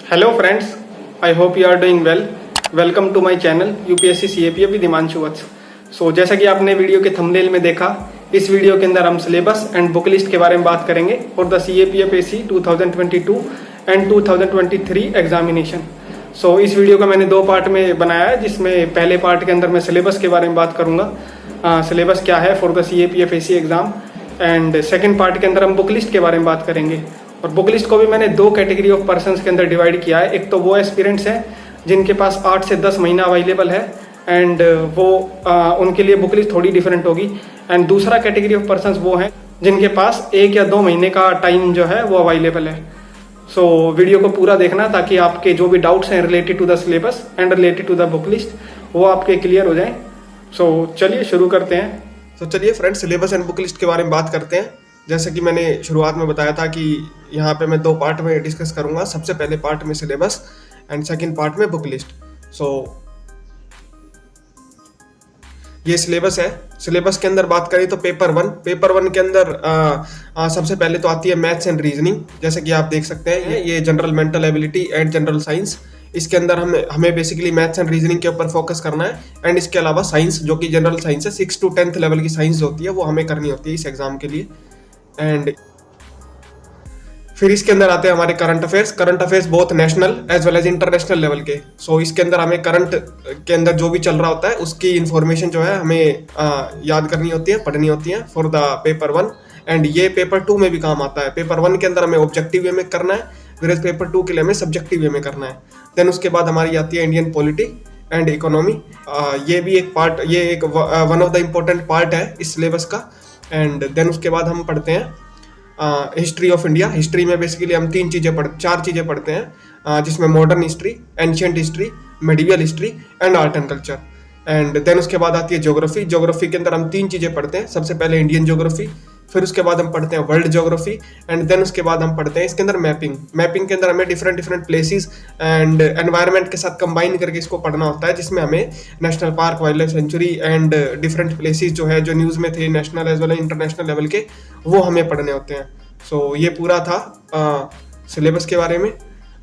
Hello friends, I hope you are doing well. Welcome to my channel UPSC CAPF with Himanshu Vats. So जैसा कि आपने video के thumbnail में देखा, इस वीडियो के अंदर हम सिलेबस एंड बुक लिस्ट के बारे में बात करेंगे for the CAPF AC 2022 and 2023 examination. So इस वीडियो को मैंने दो पार्ट में बनाया है, जिसमें पहले पार्ट के अंदर मैं सिलेबस के बारे में बात करूंगा, सिलेबस क्या है for the CAPF AC exam, and second part के अंदर हम बुक लिस्ट के बारे में बात करेंगे। और बुक लिस्ट को भी मैंने दो कैटेगरी ऑफ पर्सन्स के अंदर डिवाइड किया है। एक तो वो एस्पिरेंट्स हैं जिनके पास 8 से 10 महीना अवेलेबल है, एंड वो उनके लिए बुक लिस्ट थोड़ी डिफरेंट होगी। एंड दूसरा कैटेगरी ऑफ पर्सन्स वो हैं जिनके पास 1 या 2 महीने का टाइम जो है वो अवेलेबल है। सो वीडियो को पूरा देखना ताकि आपके जो भी डाउट्स हैं related to the syllabus and related to the book list वो आपके क्लियर हो जाएं। सो चलिए शुरू करते हैं। तो चलिए friends, syllabus and book list के बारे में बात करते हैं। जैसे कि मैंने शुरुआत में बताया था कि यहाँ पे मैं 2 पार्ट में डिस्कस करूँगा। सबसे पहले पार्ट में सिलेबस एंड सेकंड पार्ट में बुक लिस्ट। सो ये सिलेबस है। सिलेबस के अंदर बात करें तो पेपर वन के अंदर सबसे पहले तो आती है मैथ्स एंड रीजनिंग। जैसे कि आप देख सकते हैं, ये general mental ability and general science. इसके अंदर हमें बेसिकली मैथ्स एंड रीजनिंग के ऊपर फोकस करना है। एंड इसके अलावा साइंस, जो कि जनरल साइंस है, 6 to 10th लेवल की साइंस होती है, वो हमें करनी होती है इस एग्जाम के लिए। एंड फिर इसके अंदर आते हैं हमारे current affairs both national as well as international level के। सो इसके अंदर हमें करंट के अंदर जो भी चल रहा होता है उसकी इंफॉर्मेशन जो है हमें याद करनी होती है, पढ़नी होती है फॉर द पेपर 1। एंड ये पेपर 2 में भी काम आता है। पेपर 1 के अंदर हमें ऑब्जेक्टिव वे में करना है, फिर पेपर 2 के लिए हमें सब्जेक्टिव वे में करना है। देन उसके बाद हमारी आती है इंडियन पॉलिटी एंड इकोनॉमी। ये भी एक पार्ट, ये एक one of the important part है इस सिलेबस का। एंड देन उसके बाद हम पढ़ते हैं हिस्ट्री ऑफ इंडिया। हिस्ट्री में बेसिकली हम 4 चीज़ें पढ़ते हैं, जिसमें modern history, ancient history, medieval history and art and culture. And then उसके बाद आती है ज्योग्राफी के अंदर हम 3 चीज़ें पढ़ते हैं। सबसे पहले इंडियन ज्योग्राफी, फिर उसके बाद हम पढ़ते हैं वर्ल्ड ज्योग्राफी, एंड देन उसके बाद हम पढ़ते हैं इसके अंदर मैपिंग के अंदर हमें डिफरेंट प्लेसेस एंड एनवायरनमेंट के साथ कंबाइन करके इसको पढ़ना होता है, जिसमें हमें national park, wild life sanctuary and different places जो है, जो न्यूज़ में थे national as well as international level के, वो हमें पढ़ने होते हैं। सो ये पूरा था सिलेबस के बारे में।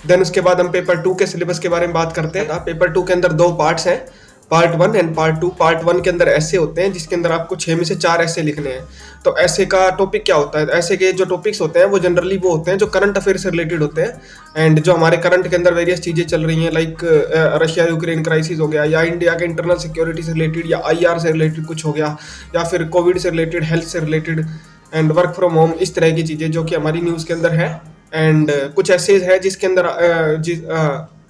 देन उसके बाद हम पेपर 2 के सिलेबस के बारे में बात करते हैं। पेपर 2 के अंदर 2 पार्ट्स हैं, पार्ट 1 एंड पार्ट 2। पार्ट 1 के अंदर ऐसे होते हैं जिसके अंदर आपको 6 में से 4 ऐसे लिखने हैं। तो ऐसे का टॉपिक क्या होता है? ऐसे के जो टॉपिक्स होते हैं वो जनरली वो होते हैं जो करंट अफेयर से रिलेटेड होते हैं, एंड जो हमारे करंट के अंदर वेरियस चीज़ें चल रही हैं, लाइक रशिया यूक्रेन क्राइसिस हो गया, या इंडिया के इंटरनल सिक्योरिटी से रिलेटेड, या IR से रिलेटेड कुछ हो गया, या फिर कोविड से रिलेटेड, हेल्थ से related and work from home, इस तरह की चीज़ें जो कि हमारी न्यूज़ के अंदर है। एंड कुछ ऐसे है जिसके अंदर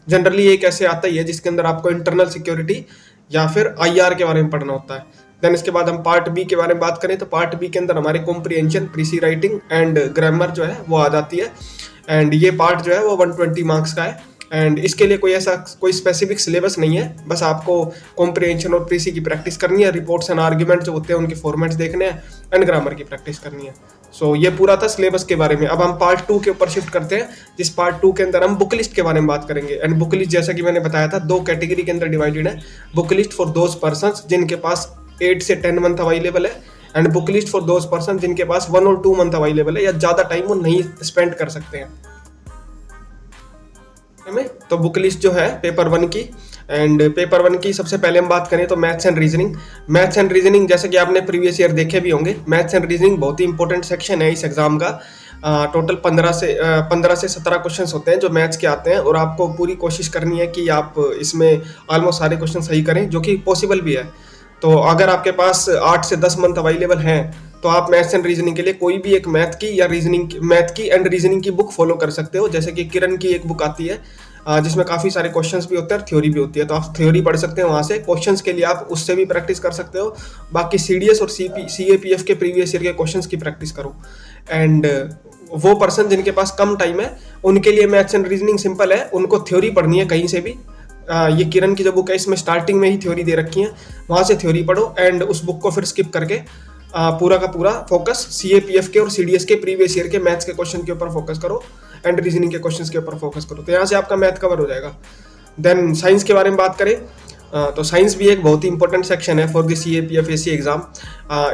जनरली एक ऐसे आता ही है जिसके अंदर आपको इंटरनल सिक्योरिटी या फिर IR के बारे में पढ़ना होता है। देन इसके बाद हम पार्ट बी के बारे में बात करें तो पार्ट बी के अंदर हमारे कॉम्प्रिहेंशन, प्रीसी राइटिंग एंड ग्रामर जो है वो आ जाती है। एंड ये पार्ट जो है वो 120 मार्क्स का है। एंड इसके लिए कोई स्पेसिफिक सिलेबस नहीं है, बस आपको कॉम्प्रिहेंशन और प्रीसी की प्रैक्टिस करनी है, रिपोर्ट्स एंड आर्ग्यूमेंट जो होते हैं उनके फॉर्मेट्स देखने हैं, एंड ग्रामर की प्रैक्टिस करनी है। सो ये पूरा था सिलेबस के बारे में। अब हम पार्ट 2 के ऊपर शिफ्ट करते हैं, जिस पार्ट 2 के अंदर हम बुक लिस्ट के बारे में बात करेंगे। एंड बुक लिस्ट, जैसा कि मैंने बताया था, 2 कैटेगरी के अंदर डिवाइडेड है। Book list for those persons जिनके पास 8 से 10 मंथ अवेलेबल है, and book list for those person जिनके पास 1 और 2 मंथ अवेलेबल है, या ज़्यादा टाइम वो नहीं स्पेंड कर सकते हैं। तो बुक लिस्ट जो है पेपर 1 की, एंड पेपर 1 की सबसे पहले हम बात करें तो मैथ्स एंड रीजनिंग जैसे कि आपने प्रीवियस ईयर देखे भी होंगे, मैथ्स एंड रीजनिंग बहुत ही इंपॉर्टेंट सेक्शन है इस एग्जाम का। टोटल 15 से 17 क्वेश्चंस होते हैं जो मैथ्स के आते हैं, और आपको पूरी कोशिश करनी है कि आप इसमें ऑलमोस्ट सारे क्वेश्चन सही करें, जो कि पॉसिबल भी है। तो अगर आपके पास 8 से 10 मंथ अवेलेबल हैं तो आप मैथ्स एंड रीजनिंग के लिए कोई भी एक मैथ की एंड रीजनिंग की बुक फॉलो कर सकते हो। जैसे कि किरण की एक बुक आती है जिसमें काफ़ी सारे क्वेश्चंस भी होते हैं और थ्योरी भी होती है, तो आप थ्योरी पढ़ सकते हैं वहाँ से। क्वेश्चंस के लिए आप उससे भी प्रैक्टिस कर सकते हो। बाकी CDS और CAPF के प्रीवियस ईयर के क्वेश्चंस की प्रैक्टिस करो। एंड वो पर्सन जिनके पास कम टाइम है उनके लिए मैथ्स एंड रीजनिंग सिंपल है, उनको थ्योरी पढ़नी है कहीं से भी। ये किरण की जो बुक है इसमें स्टार्टिंग में ही थ्योरी दे रखी है, वहाँ से थ्योरी पढ़ो, एंड उस बुक को फिर स्किप करके पूरा का पूरा फोकस CAPF के और CDS के प्रीवियस ईयर के मैथ्स के क्वेश्चन के ऊपर फोकस करो, एंड रीजनिंग के क्वेश्चंस के ऊपर फोकस करो। तो यहाँ से आपका मैथ कवर हो जाएगा। देन साइंस के बारे में बात करें तो साइंस भी एक बहुत ही इंपॉर्टेंट सेक्शन है फॉर द CAPF एग्जाम।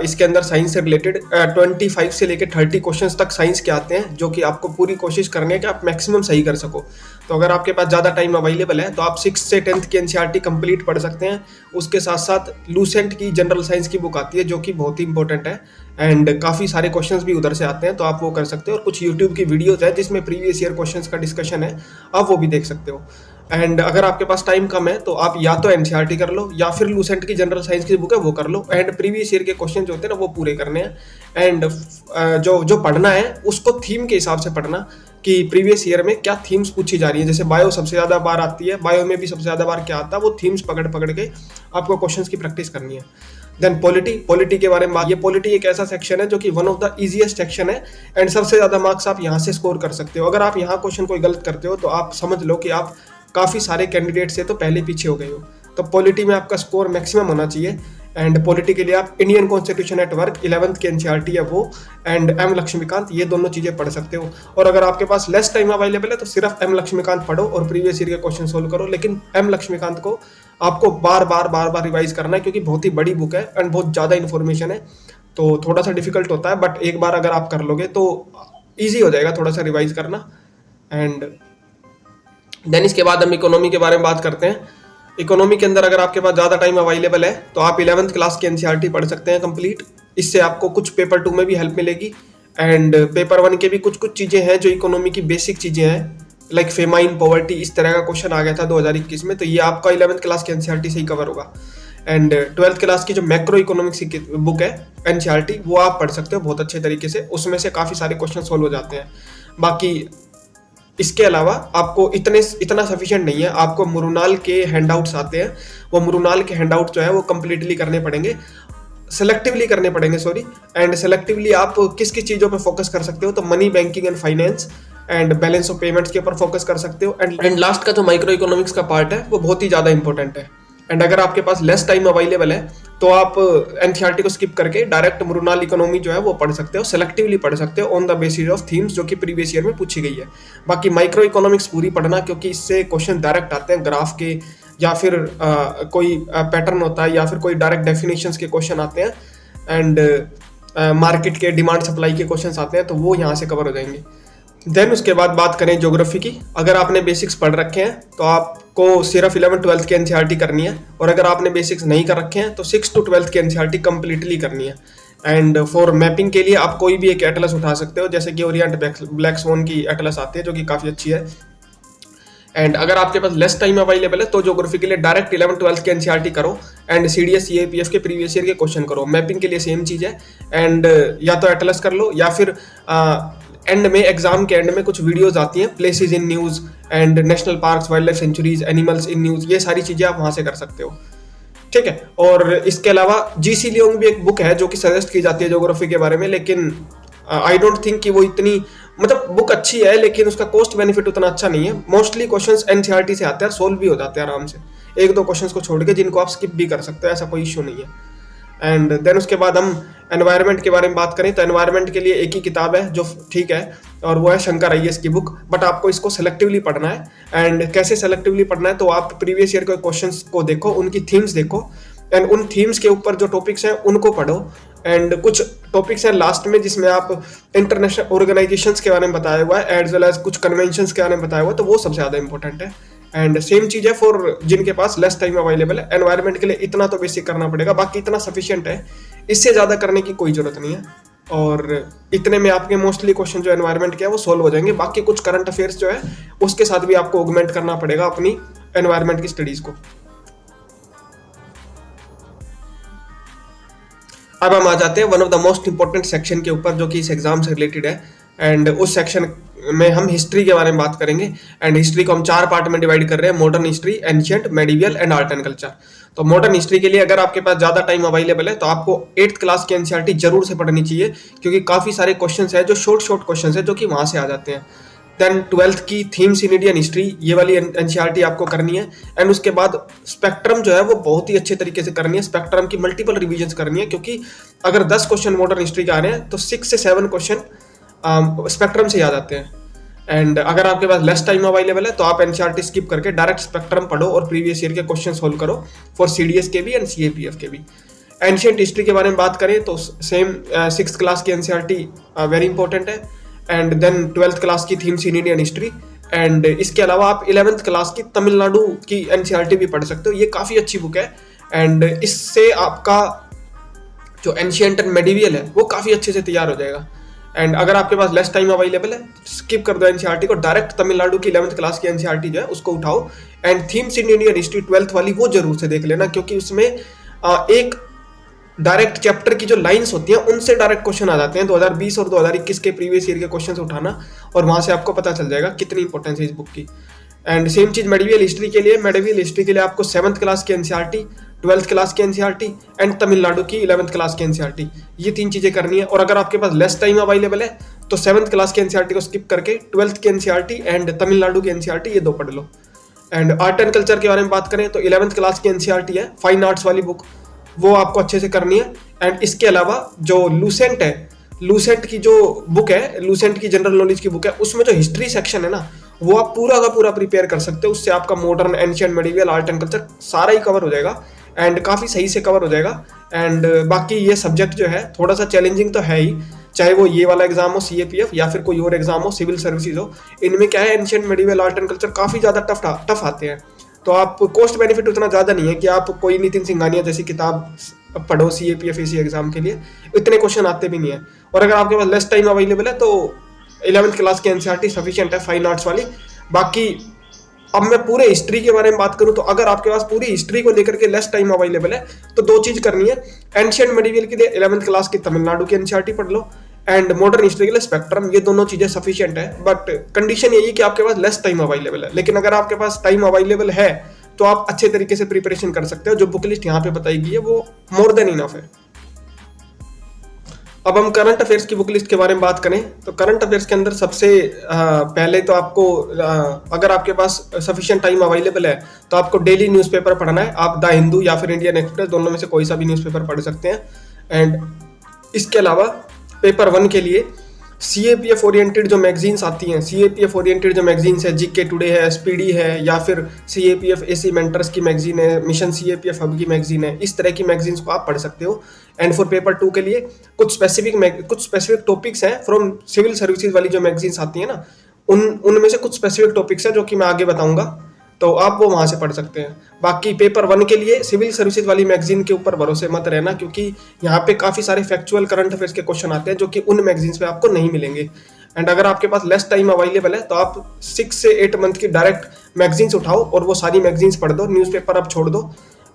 इसके अंदर साइंस से रिलेटेड 25 से लेकर 30 क्वेश्चंस तक साइंस के आते हैं, जो कि आपको पूरी कोशिश करनी है कि आप मैक्सिमम सही कर सको। तो अगर आपके पास ज़्यादा टाइम अवेलेबल है तो आप 6 से 10th की NCERT कंप्लीट पढ़ सकते हैं। उसके साथ साथ लूसेंट की जनरल साइंस की बुक आती है जो कि बहुत ही इंपॉर्टेंट है, एंड काफ़ी सारे क्वेश्चंस भी उधर से आते हैं, तो आप वो कर सकते हो। और कुछ यूट्यूब की वीडियोज़ है जिसमें प्रीवियस ईयर क्वेश्चंस का डिस्कशन है, आप वो भी देख सकते हो। एंड अगर आपके पास टाइम कम है तो आप या तो NCERT कर लो या फिर लूसेंट की जनरल साइंस की बुक है वो कर लो, एंड प्रीवियस ईयर के क्वेश्चन जो होते हैं ना वो पूरे करने हैं। एंड जो पढ़ना है उसको थीम के हिसाब से पढ़ना कि प्रीवियस ईयर में क्या थीम्स पूछी जा रही है। जैसे बायो सबसे ज़्यादा बार आती है, बायो में भी सबसे ज़्यादा बार क्या आता है, वो थीम्स पकड़ पकड़ के आपको क्वेश्चंस की प्रैक्टिस करनी है। देन पॉलिटी के बारे में बात, ये पॉलिटी एक ऐसा सेक्शन है जो कि one of the easiest section है, एंड सबसे ज़्यादा मार्क्स आप यहाँ से स्कोर कर सकते हो। अगर आप यहाँ क्वेश्चन कोई गलत करते हो तो आप समझ लो कि आप काफ़ी सारे कैंडिडेट से तो पहले पीछे हो गए हो। तो पॉलिटी में आपका स्कोर मैक्सिमम होना चाहिए, एंड पॉलिटी के लिए आप Indian constitution at work 11th की NCERT है वो, एंड M लक्ष्मीकांत, ये दोनों चीज़ें पढ़ सकते हो। और अगर आपके पास लेस टाइम अवेलेबल है तो सिर्फ M लक्ष्मीकांत पढ़ो और प्रीवियस ईयर के क्वेश्चन सोल्व करो। लेकिन M लक्ष्मीकांत को आपको बार बार रिवाइज करना है, क्योंकि बहुत ही बड़ी बुक है एंड बहुत ज़्यादा इन्फॉर्मेशन है, तो थोड़ा सा डिफिकल्ट होता है, बट एक बार अगर आप कर लोगे तो ईजी हो जाएगा थोड़ा सा रिवाइज करना। एंड देन इसके बाद हम इकोनॉमी के बारे में बात करते हैं। इकोनॉमी के अंदर अगर आपके पास ज़्यादा टाइम अवेलेबल है तो आप 11th क्लास की NCERT पढ़ सकते हैं कंप्लीट। इससे आपको कुछ पेपर 2 में भी हेल्प मिलेगी, एंड पेपर 1 के भी कुछ चीज़ें हैं जो इकोनॉमी की बेसिक चीज़ें हैं, लाइक फेमाइन, पॉवर्टी, इस तरह का क्वेश्चन आ गया था 2021 में, तो ये आपका 11th क्लास की NCERT से ही कवर होगा। एंड 12th क्लास की जो मैक्रो इकोनॉमिक्स की बुक है NCERT, वो आप पढ़ सकते हो बहुत अच्छे तरीके से, उसमें से काफ़ी सारे क्वेश्चन सोल्व हो जाते हैं। बाकी इसके अलावा आपको इतना सफिशिएंट नहीं है, आपको मुरुनाल के हैंडआउट्स आते हैं, वो मुरुनाल के हैंडआउट जो है वो कंप्लीटली करने पड़ेंगे, सेलेक्टिवली करने पड़ेंगे, सॉरी। एंड सेलेक्टिवली आप किस किस चीज़ों पे फोकस कर सकते हो, तो money, banking and finance and balance of payments के ऊपर फोकस कर सकते हो। एंड लास्ट का जो माइक्रो इकोनॉमिक्स का पार्ट है वो बहुत ही ज़्यादा इंपॉर्टेंट है। एंड अगर आपके पास लेस टाइम अवेलेबल है तो आप NCERT को स्किप करके डायरेक्ट मुरुनाल इकोनॉमी जो है वो पढ़ सकते हो, सेलेक्टिवली पढ़ सकते हो on the basis of themes जो कि प्रीवियस ईयर में पूछी गई है। बाकी माइक्रो इकोनॉमिक्स पूरी पढ़ना, क्योंकि इससे क्वेश्चन डायरेक्ट आते हैं ग्राफ के, या फिर कोई पैटर्न होता है, या फिर कोई डायरेक्ट डेफिनेशंस के क्वेश्चन आते हैं, एंड मार्केट के डिमांड सप्लाई के क्वेश्चन आते हैं, तो वो यहाँ से कवर हो जाएंगे। देन उसके बाद बात करें ज्योग्राफी की। अगर आपने बेसिक्स पढ़ रखे हैं तो आपको सिर्फ 11th 12th की NCERT करनी है, और अगर आपने बेसिक्स नहीं कर रखे हैं तो 6 to 12th की NCERT कंप्लीटली करनी है। एंड फॉर मैपिंग के लिए आप कोई भी एक एटलस उठा सकते हो, जैसे कि ओरिएंट ब्लैक स्वन की एटलस आती है जो कि काफ़ी अच्छी है। एंड अगर आपके पास लेस टाइम अवेलेबल है तो ज्योग्राफी के लिए डायरेक्ट 11th 12th की NCERT करो, एंड CDS CAPF के प्रीवियस ईयर के क्वेश्चन करो। मैपिंग के लिए सेम चीज़ है, एंड या तो एटलस कर लो, या फिर एंड में एग्जाम के एंड में कुछ वीडियोस आती हैं, places in news and national parks, wild life sanctuaries, animals in news, ये सारी चीज़ें आप वहाँ से कर सकते हो, ठीक है। और इसके अलावा GC लियोंग भी एक बुक है जो कि सजेस्ट की जाती है ज्योग्राफी के बारे में, लेकिन आई डोंट थिंक कि वो इतनी, मतलब बुक अच्छी है लेकिन उसका कॉस्ट बेनिफिट उतना अच्छा नहीं है। मोस्टली क्वेश्चंस NCERT से आते हैं, सोल्व भी हो जाते हैं आराम से, 1-2 क्वेश्चंस को छोड़ के, जिनको आप स्किप भी कर सकते हो, ऐसा कोई इशू नहीं है। एंड देन उसके बाद हम एनवायरनमेंट के बारे में बात करें तो एनवायरनमेंट के लिए एक ही किताब है जो ठीक है, और वो है शंकर IAS की बुक, बट आपको इसको सेलेक्टिवली पढ़ना है। एंड कैसे सेलेक्टिवली पढ़ना है, तो आप प्रीवियस ईयर के क्वेश्चंस को देखो, उनकी थीम्स देखो, एंड उन थीम्स के ऊपर जो टॉपिक्स हैं उनको पढ़ो। एंड कुछ टॉपिक्स हैं लास्ट में जिसमें आप इंटरनेशनल ऑर्गेनाइजेशंस के बारे में बताया हुआ है, एज वेल एज कुछ कन्वेंशंस के बारे में बताया हुआ है, तो वो सबसे ज़्यादा इंपॉर्टेंट है। एंड सेम चीज़ है फॉर जिनके पास लेस टाइम अवेलेबल है। एनवायरनमेंट के लिए इतना तो बेसिक करना पड़ेगा, बाकी इतना सफिशिएंट है, इससे ज़्यादा करने की कोई ज़रूरत नहीं है। और इतने में आपके मोस्टली क्वेश्चन जो एनवायरनमेंट के है वो सोल्व हो जाएंगे। बाकी कुछ करंट अफेयर्स जो है उसके साथ भी आपको ऑगमेंट करना पड़ेगा अपनी एनवायरनमेंट की स्टडीज़ को। अब हम आ जाते हैं one of the most important section के ऊपर जो कि इस एग्जाम से रिलेटेड है। एंड उस सेक्शन में हम हिस्ट्री के बारे में बात करेंगे। एंड हिस्ट्री को हम 4 पार्ट में डिवाइड कर रहे हैं, modern history, ancient, medieval and art and culture. तो मॉडर्न हिस्ट्री के लिए अगर आपके पास ज़्यादा टाइम अवेलेबल है तो आपको 8th क्लास की NCERT जरूर से पढ़नी चाहिए, क्योंकि काफ़ी सारे क्वेश्चन है जो शॉर्ट क्वेश्चन है जो कि वहाँ से आ जाते हैं। देन 12th की थीम्स इन इंडियन हिस्ट्री, ये वाली NCERT आपको करनी है। एंड उसके बाद स्पेक्ट्रम जो है वो बहुत ही अच्छे तरीके से करनी है, स्पेक्ट्रम की मल्टीपल रिविजन्स करनी है, क्योंकि अगर 10 क्वेश्चन मॉडर्न हिस्ट्री के आ रहे हैं तो 6 से 7 क्वेश्चन स्पेक्ट्रम से याद आते हैं। एंड अगर आपके पास लेस टाइम अवेलेबल है तो आप एनसीईआरटी स्किप करके डायरेक्ट स्पेक्ट्रम पढ़ो और प्रीवियस ईयर के क्वेश्चन सोल्व करो फॉर सीडीएस के भी एंड सीएपीएफ के भी। एंशियंट हिस्ट्री के बारे में बात करें तो सेम 6th क्लास की एनसीईआरटी वेरी इंपॉर्टेंट है, एंड देन 12th क्लास की themes in Indian history, and इसके अलावा आप 11th क्लास की तमिलनाडु की एनसीईआरटी भी पढ़ सकते हो। ये काफ़ी अच्छी बुक है एंड इससे आपका जो एंशियंट एंड मेडिवियल है वो काफ़ी अच्छे से तैयार हो जाएगा। एंड अगर आपके पास लेस टाइम अवेलेबल है स्किप कर दो एनसीईआरटी को, डायरेक्ट तमिलनाडु की 11th क्लास की एनसीईआरटी जो है उसको उठाओ, and themes in Indian history 12th वाली वो जरूर से देख लेना, क्योंकि उसमें एक डायरेक्ट चैप्टर की जो लाइंस होती हैं उनसे डायरेक्ट क्वेश्चन आ जाते हैं। 2020 और 2021 के प्रीवियस ईयर के क्वेश्चन उठाना और वहां से आपको पता चल जाएगा कितनी इंपॉर्टेंस है इस बुक की। एंड सेम चीज मेडिवियल हिस्ट्री के लिए आपको 7th क्लास की एनसीईआरटी, 12th क्लास की एनसीईआरटी एंड तमिलनाडु की 11th क्लास की एनसीईआरटी, ये 3 चीजें करनी है। और अगर आपके पास लेस टाइम अवेलेबल है तो 7th क्लास की एनसीईआरटी को स्किप करके 12th की एनसीईआरटी एंड तमिलनाडु की एनसीईआरटी ये 2 पढ़ लो। एंड आर्ट एंड कल्चर के बारे में बात करें तो 11th क्लास की एनसीईआरटी है फाइन आर्ट्स वाली बुक, वो आपको अच्छे से करनी है। एंड इसके अलावा जो लूसेंट है, लूसेंट की जो बुक है, लूसेंट की जनरल नॉलेज की बुक है, उसमें जो हिस्ट्री सेक्शन है ना वो आप पूरा का पूरा प्रिपेयर कर सकते हो। उससे आपका modern, ancient, medieval, art and culture सारा ही कवर हो जाएगा एंड काफ़ी सही से कवर हो जाएगा। एंड बाकी ये सब्जेक्ट जो है थोड़ा सा चैलेंजिंग तो है ही, चाहे वो ये वाला एग्जाम हो सीएपीएफ या फिर कोई और एग्जाम हो, सिविल सर्विसेज हो, इनमें क्या है ancient, medieval, art and culture काफ़ी ज़्यादा टफ आते हैं। तो आप कॉस्ट बेनिफिट उतना ज़्यादा नहीं है कि आप कोई नितिन सिंघानिया जैसी किताब पढ़ो सीएपीएफ इसी एग्जाम के लिए, इतने क्वेश्चन आते भी नहीं है। और अगर आपके पास लेस टाइम अवेलेबल है तो 11th क्लास की एनसीईआरटी सफिशिएंट है फाइन आर्ट्स वाली। बाकी अब मैं पूरे हिस्ट्री के बारे में बात करूं तो अगर आपके पास पूरी हिस्ट्री को लेकर के लेस टाइम अवेलेबल है तो 2 चीज करनी है। एंशिएंट मेडिवियल के लिए 11th क्लास की तमिलनाडु की एनसीईआरटी पढ़ लो एंड मॉडर्न हिस्ट्री के लिए स्पेक्ट्रम, ये दोनों चीजें सफिशिएंट है। बट कंडीशन यही कि आपके पास लेस टाइम अवेलेबल है, लेकिन अगर आपके पास टाइम अवेलेबल है तो आप अच्छे तरीके से प्रिपरेशन कर सकते हो। जो बुक लिस्ट यहाँ पे बताई गई है वो मोर देन इनफ है। अब हम करंट अफेयर्स की बुक लिस्ट के बारे में बात करें तो करंट अफेयर्स के अंदर सबसे पहले तो आपको अगर आपके पास सफिशिएंट टाइम अवेलेबल है तो आपको डेली न्यूज़पेपर पढ़ना है। आप द हिंदू या फिर इंडियन एक्सप्रेस, दोनों में से कोई सा भी न्यूज़पेपर पढ़ सकते हैं। एंड इसके अलावा पेपर 1 के लिए सीएपीएफ ओरिएंटेड जो मैगजीन्स आती हैं, सीएपीएफ ओरिएंटेड जो मैगजीन्स है, जीके टुडे है, एसपीडी है, या फिर सीएपीएफ एसी मेंटर्स की मैगजीन है, मिशन सीएपीएफ हब की मैगजीन है, इस तरह की मैगजीन्स को आप पढ़ सकते हो। एंड फॉर पेपर 2 के लिए कुछ स्पेसिफिक टॉपिक्स हैं फ्रॉम सिविल सर्विसेज वाली जो मैगजीन्स आती है ना, उनमें से कुछ स्पेसिफिक टॉपिक्स हैं जो कि मैं आगे बताऊंगा, तो आप वो वहां से पढ़ सकते हैं। बाकी पेपर 1 के लिए सिविल सर्विसेज वाली मैगजीन के ऊपर भरोसे मत रहना, क्योंकि यहाँ पे काफ़ी सारे फैक्चुअल करंट अफेयर्स के क्वेश्चन आते हैं जो कि उन मैगजीन्स पे आपको नहीं मिलेंगे। एंड अगर आपके पास लेस टाइम अवेलेबल है तो आप 6 से 8 मंथ की डायरेक्ट मैगजीन्स उठाओ और वो सारी मैगजीन्स पढ़ दो, न्यूज़पेपर आप छोड़ दो।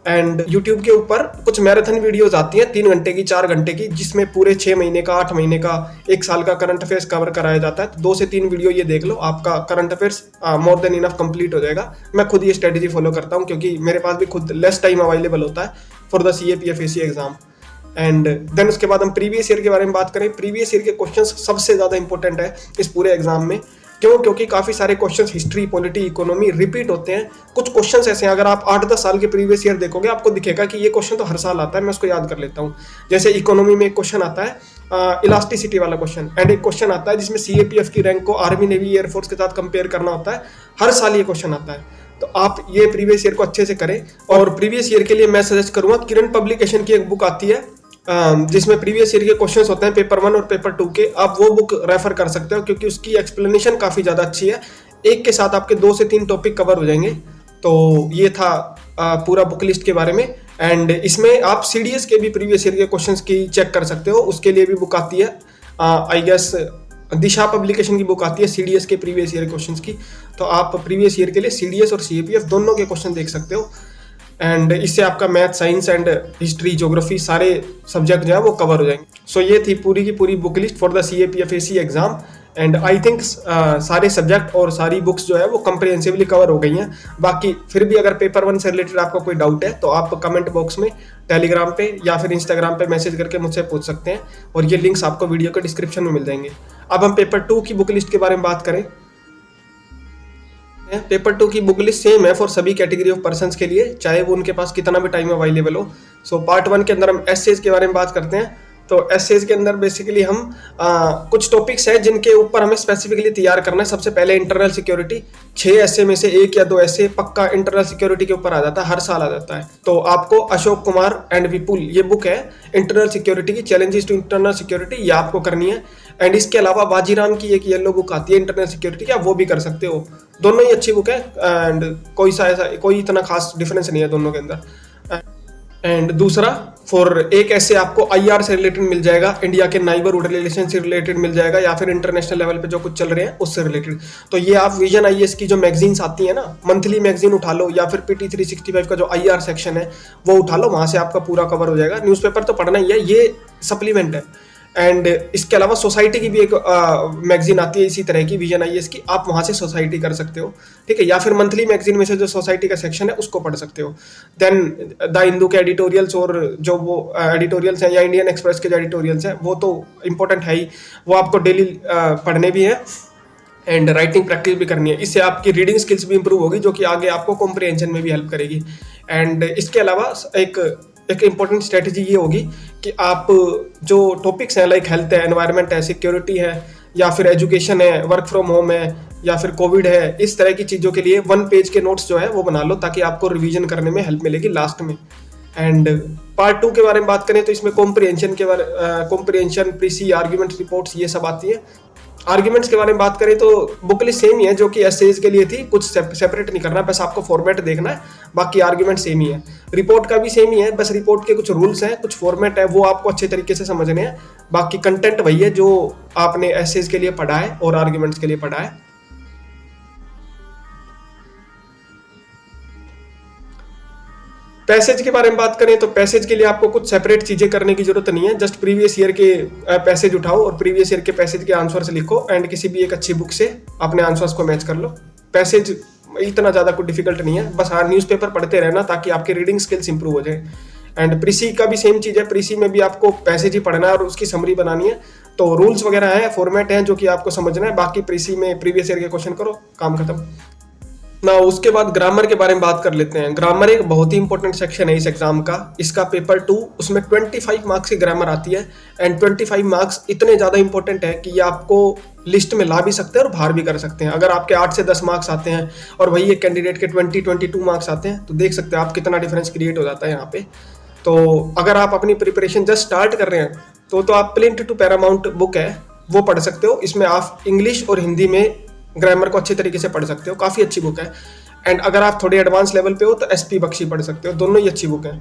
एंड यूट्यूब के ऊपर कुछ मैराथन वीडियोज आती हैं 3 घंटे की, 4 घंटे की, जिसमें पूरे 6 महीने का, 8 महीने का, 1 साल का करंट अफेयर्स कवर कराया जाता है। तो 2 से 3 वीडियो ये देख लो, आपका current affairs more than enough complete हो जाएगा। मैं खुद ये स्ट्रेटेजी फॉलो करता हूँ क्योंकि मेरे पास भी खुद लेस टाइम अवेलेबल होता है for the CAPF AC exam. And then उसके बाद हम प्रीवियस ईयर के बारे में बात करें। प्रीवियस ईयर के क्वेश्चन सबसे ज़्यादा इंपॉर्टेंट है इस पूरे एग्जाम में। क्यों? क्योंकि काफ़ी सारे questions history, polity, economy repeat होते हैं। कुछ क्वेश्चंस ऐसे हैं, अगर आप 8-10 साल के प्रीवियस ईयर देखोगे आपको दिखेगा कि ये क्वेश्चन तो हर साल आता है, मैं उसको याद कर लेता हूँ। जैसे इकोनॉमी में एक क्वेश्चन आता है इलास्टिसिटी वाला क्वेश्चन, एंड एक क्वेश्चन आता है जिसमें सीएपीएफ की रैंक को आर्मी, नेवी, एयरफोर्स के साथ कंपेयर करना होता है। हर साल ये क्वेश्चन आता है, तो आप ये प्रीवियस ईयर को अच्छे से करें। और प्रीवियस ईयर के लिए मैं सजेस्ट करूँगा, किरण पब्लिकेशन की एक बुक आती है जिसमें प्रीवियस ईयर के क्वेश्चंस होते हैं पेपर 1 और पेपर 2 के। आप वो बुक रेफर कर सकते हो क्योंकि उसकी एक्सप्लेनेशन काफ़ी ज़्यादा अच्छी है। एक के साथ आपके 2 से 3 टॉपिक कवर हो जाएंगे। तो ये था पूरा बुक लिस्ट के बारे में। एंड इसमें आप सीडीएस के भी प्रीवियस ईयर के क्वेश्चंस की चेक कर सकते हो, उसके लिए भी बुक आती है। आई गेस दिशा पब्लिकेशन की बुक आती है सीडीएस के प्रीवियस ईयर क्वेश्चंस की। तो आप प्रीवियस ईयर के लिए सीडीएस और सीएपीएफ दोनों के क्वेश्चन देख सकते हो। एंड इससे आपका math, science and history, geography सारे सब्जेक्ट जो है वो कवर हो जाएंगे। सो ये थी पूरी की पूरी book list for the CAPF AC exam. And I think सारे सब्जेक्ट और सारी बुक्स जो है वो कंप्रिहेंसिवली कवर हो गई हैं। बाकी फिर भी अगर पेपर 1 से रिलेटेड आपका कोई डाउट है तो आप कमेंट बॉक्स में, टेलीग्राम पे या फिर इंस्टाग्राम पे मैसेज करके मुझसे पूछ सकते हैं, और ये लिंक्स आपको वीडियो के डिस्क्रिप्शन में मिल जाएंगे। अब हम पेपर 2 की बुक लिस्ट के बारे में बात करें। पेपर 2 की बुक लिस्ट सेम है फॉर सभी कैटेगरी ऑफ पर्सन्स के लिए, चाहे वो उनके पास कितना भी टाइम अवेलेबल हो। सो पार्ट 1 के अंदर हम एसेज के बारे में बात करते हैं, तो एसेज के अंदर बेसिकली हम कुछ टॉपिक्स हैं जिनके ऊपर हमें स्पेसिफिकली तैयार करना है। सबसे पहले इंटरनल सिक्योरिटी, 6 ऐसे में से 1 या 2 ऐसे पक्का इंटरनल सिक्योरिटी के ऊपर आ जाता है, हर साल आ जाता है। तो आपको अशोक कुमार एंड विपुल, ये बुक है इंटरनल सिक्योरिटी की, चैलेंजेस टू इंटरनल सिक्योरिटी, ये आपको करनी है। एंड इसके अलावा बाजीराम की एक येलो बुक आती है इंटरनल सिक्योरिटी की, आप वो भी कर सकते हो। दोनों ही अच्छी बुक है एंड कोई इतना खास डिफरेंस नहीं है दोनों के अंदर। एंड दूसरा, फॉर एक ऐसे आपको IR से रिलेटेड मिल जाएगा, इंडिया के नाइबरहुड रिलेशन से रिलेटेड मिल जाएगा, या फिर इंटरनेशनल लेवल पे जो कुछ चल रहे हैं उससे रिलेटेड। तो ये आप विजन IAS की जो मैगजीन्स आती है ना, मंथली मैगजीन उठा लो, या फिर PT 365 का जो IR सेक्शन है वो उठा लो, वहां से आपका पूरा कवर हो जाएगा। न्यूज़पेपर तो पढ़ना ही है, ये सप्लीमेंट है। एंड इसके अलावा सोसाइटी की भी एक मैगजीन आती है इसी तरह की, विजन IAS की, आप वहां से सोसाइटी कर सकते हो, ठीक है। या फिर मंथली मैगजीन में से जो सोसाइटी का सेक्शन है उसको पढ़ सकते हो। देन द हिंदू के एडिटोरियल्स, और जो वो एडिटोरियल्स हैं, या इंडियन एक्सप्रेस के जो एडिटोरियल्स हैं, वो तो इंपॉर्टेंट है ही, वो आपको डेली पढ़ने भी है एंड राइटिंग प्रैक्टिस भी करनी है। इससे आपकी रीडिंग स्किल्स भी इंप्रूव होगी, जो कि आगे आपको कॉम्प्रिहेंशन में भी हेल्प करेगी। एंड इसके अलावा एक इम्पॉर्टेंट स्ट्रेटजी ये होगी कि आप जो टॉपिक्स हैं, लाइक हेल्थ है, एनवायरनमेंट है, सिक्योरिटी है, या फिर एजुकेशन है, वर्क फ्रॉम होम है, या फिर कोविड है, इस तरह की चीज़ों के लिए 1 पेज के नोट्स जो है वो बना लो, ताकि आपको रिवीजन करने में हेल्प मिलेगी लास्ट में। एंड पार्ट 2 के बारे में बात करें तो इसमें कॉम्प्रिहेंशन, प्रीसी, आर्ग्यूमेंट, रिपोर्ट्स, ये सब आती है। आर्ग्यूमेंट्स के बारे में बात करें तो बुक लिस्ट सेम ही है जो कि एसेज के लिए थी, कुछ सेपरेट नहीं करना, बस आपको फॉर्मेट देखना है, बाकी आर्ग्यूमेंट सेम ही है। रिपोर्ट का भी सेम ही है, बस रिपोर्ट के कुछ रूल्स हैं, कुछ फॉर्मेट है, वो आपको अच्छे तरीके से समझने हैं। बाकी कंटेंट वही है जो आपने एसेज के लिए पढ़ा है और आर्ग्यूमेंट्स के लिए पढ़ा है। पैसेज के बारे में बात करें तो पैसेज के लिए आपको कुछ सेपरेट चीजें करने की जरूरत नहीं है, जस्ट प्रीवियस ईयर के पैसेज उठाओ और प्रीवियस ईयर के पैसेज के आंसर्स लिखो एंड किसी भी एक अच्छी बुक से अपने आंसर्स को मैच कर लो। पैसेज इतना ज्यादा कुछ डिफिकल्ट नहीं है, बस हाँ न्यूज़पेपर पढ़ते रहना ताकि आपकी रीडिंग स्किल्स इंप्रूव हो जाए। एंड प्रीसी का भी सेम चीज है, प्रीसी में भी आपको पैसेज ही पढ़ना है और उसकी समरी बनानी है। तो रूल्स वगैरह हैं, फॉर्मेट हैं जो कि आपको समझना है, बाकी प्रीसी में प्रीवियस ईयर के क्वेश्चन करो, काम खत्म ना। उसके बाद ग्रामर के बारे में बात कर लेते हैं। ग्रामर एक बहुत ही इंपॉर्टेंट सेक्शन है इस एग्जाम का। इसका पेपर 2, उसमें 25 मार्क्स की ग्रामर आती है एंड 25 मार्क्स इतने ज़्यादा इंपॉर्टेंट है कि ये आपको लिस्ट में ला भी सकते हैं और बाहर भी कर सकते हैं। अगर आपके 8 से 10 मार्क्स आते हैं और वही एक कैंडिडेट के 22 मार्क्स आते हैं, तो देख सकते हैं आप कितना डिफरेंस क्रिएट हो जाता है यहाँ पे। तो अगर आप अपनी प्रिपरेशन जस्ट स्टार्ट कर रहे हैं तो आप प्लिंथ टू पैरामाउंट बुक है वो पढ़ सकते हो। इसमें आप इंग्लिश और हिंदी में ग्रामर को अच्छे तरीके से पढ़ सकते हो, काफ़ी अच्छी बुक है। एंड अगर आप थोड़े एडवांस लेवल पे हो तो SP बख्शी पढ़ सकते हो, दोनों ही अच्छी बुक है।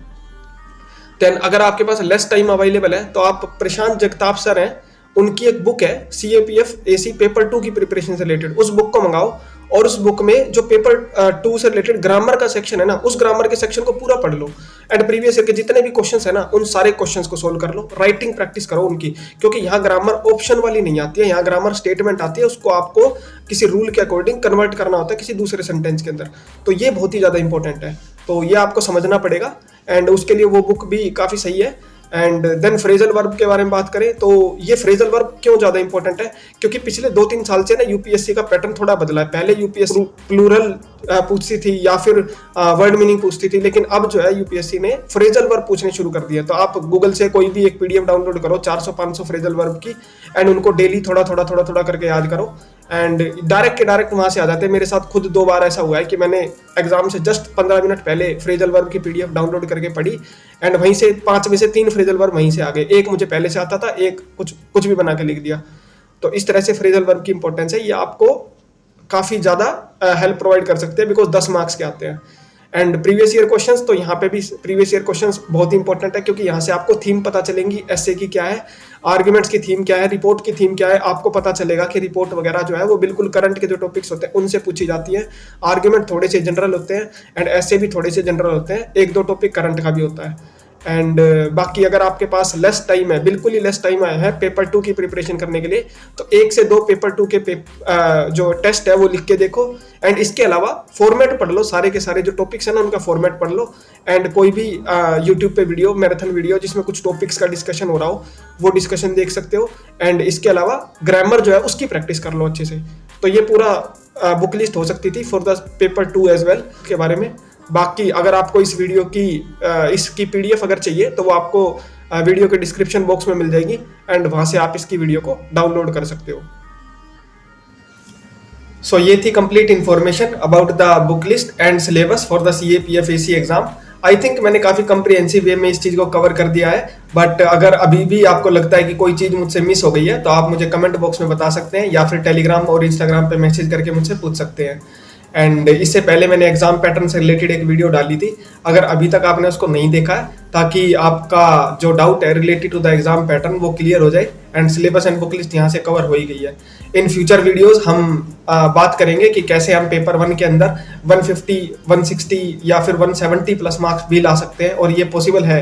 देन अगर आपके पास लेस टाइम अवेलेबल है तो आप प्रशांत जगताप सर हैं, उनकी एक बुक है CAPF AC पेपर 2 की प्रिपरेशन से रिलेटेड, उस बुक को मंगाओ और उस बुक में जो पेपर 2 से रिलेटेड ग्रामर का सेक्शन है ना, उस ग्रामर के सेक्शन को पूरा पढ़ लो एंड प्रीवियस ईयर के जितने भी क्वेश्चंस है ना, उन सारे क्वेश्चंस को सोल्व कर लो। राइटिंग प्रैक्टिस करो उनकी, क्योंकि यहाँ ग्रामर ऑप्शन वाली नहीं आती है, यहाँ ग्रामर स्टेटमेंट आती है, उसको आपको किसी रूल के अकॉर्डिंग कन्वर्ट करना होता है किसी दूसरे सेंटेंस के अंदर। तो ये बहुत ही ज़्यादा इंपॉर्टेंट है, तो ये आपको समझना पड़ेगा एंड उसके लिए वो बुक भी काफ़ी सही है। एंड देन फ्रेजल वर्ब के बारे में बात करें तो ये फ्रेजल वर्ब क्यों ज़्यादा इंपॉर्टेंट है, क्योंकि पिछले 2-3 साल से ना UPSC का पैटर्न थोड़ा बदला है। पहले UPSC प्लूरल पूछती थी या फिर वर्ड मीनिंग पूछती थी, लेकिन अब जो है UPSC ने फ्रेजल वर्ब पूछने शुरू कर दिया। तो आप गूगल से कोई भी एक PDF डाउनलोड करो 400-500 फ्रेजल वर्ब की एंड उनको डेली थोड़ा थोड़ा करके याद करो एंड डायरेक्ट के डायरेक्ट वहां से आ जाते हैं। मेरे साथ खुद 2 बार ऐसा हुआ है कि मैंने एग्जाम से जस्ट 15 मिनट पहले फ्रेजल वर्ब की PDF डाउनलोड करके पढ़ी एंड वहीं से 5 में से 3 फ्रेजल वर्ब वहीं से आ गए। एक मुझे पहले से आता था, एक कुछ भी बना के लिख दिया। तो इस तरह से फ्रेजल वर्ब की इंपॉर्टेंस है, ये आपको काफ़ी ज़्यादा हेल्प प्रोवाइड कर सकते हैं बिकॉज 10 मार्क्स के आते हैं। एंड प्रीवियस ईयर क्वेश्चंस, तो यहाँ पे भी प्रीवियस ईयर क्वेश्चंस बहुत ही इंपॉर्टेंट है, क्योंकि यहाँ से आपको थीम पता चलेंगी, एसे की क्या है, आर्ग्यूमेंट्स की थीम क्या है, रिपोर्ट की थीम क्या है। आपको पता चलेगा कि रिपोर्ट वगैरह जो है वो बिल्कुल करंट के जो टॉपिक्स होते हैं उनसे पूछी जाती है। आर्ग्यूमेंट थोड़े से जनरल होते हैं एंड ऐसे भी थोड़े से जनरल होते हैं, 1-2 टॉपिक करंट का भी होता है। एंड बाकी अगर आपके पास लेस टाइम है, बिल्कुल ही लेस टाइम आया है पेपर 2 की प्रिपरेशन करने के लिए, तो 1 से 2 पेपर 2 के जो टेस्ट है वो लिख के देखो एंड इसके अलावा फॉर्मेट पढ़ लो, सारे के सारे जो टॉपिक्स है ना उनका फॉर्मेट पढ़ लो एंड कोई भी यूट्यूब पे वीडियो, मैराथन वीडियो जिसमें कुछ टॉपिक्स का डिस्कशन हो रहा हो वो डिस्कशन देख सकते हो एंड इसके अलावा ग्रामर जो है उसकी प्रैक्टिस कर लो अच्छे से। तो ये पूरा बुक लिस्ट हो सकती थी for the paper 2 as well के बारे में। बाकी अगर आपको इस वीडियो की इसकी PDF अगर चाहिए तो वो आपको वीडियो के डिस्क्रिप्शन बॉक्स में मिल जाएगी एंड वहां से आप इसकी वीडियो को डाउनलोड कर सकते हो। सो ये थी complete information about the book list and syllabus for the CAPF AC exam. I think मैंने काफी कंप्रिहेंसिव वे में इस चीज को कवर कर दिया है, बट अगर अभी भी आपको लगता है कि कोई चीज मुझसे मिस हो गई है तो आप मुझे कमेंट बॉक्स में बता सकते हैं या फिर टेलीग्राम और इंस्टाग्राम पे मैसेज करके मुझसे पूछ सकते हैं। एंड इससे पहले मैंने एग्जाम पैटर्न से रिलेटेड एक वीडियो डाली थी, अगर अभी तक आपने उसको नहीं देखा है, ताकि आपका जो डाउट है related to the exam pattern वो क्लियर हो जाए। And syllabus and book list यहाँ से कवर हो ही गई है। इन फ्यूचर वीडियोस हम बात करेंगे कि कैसे हम पेपर 1 के अंदर 150, 160 या फिर 170 प्लस मार्क्स भी ला सकते हैं, और ये पॉसिबल है।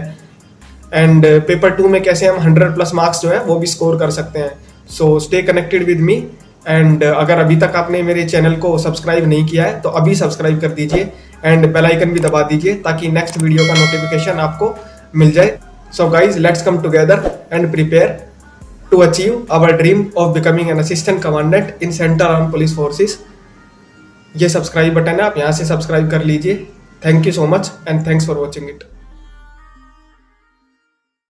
एंड पेपर 2 में कैसे हम 100 प्लस मार्क्स जो है वो भी स्कोर कर सकते हैं। So stay connected with me. And अगर अभी तक आपने मेरे चैनल को सब्सक्राइब नहीं किया है तो अभी सब्सक्राइब कर दीजिए एंड बेल आइकन भी दबा दीजिए ताकि नेक्स्ट वीडियो का नोटिफिकेशन आपको मिल जाए। So guys, let's come together and prepare to achieve our dream of becoming an assistant commandant in central armed police forces. ये सब्सक्राइब बटन है, आप यहाँ से सब्सक्राइब कर लीजिए। Thank you so much and thanks for watching it.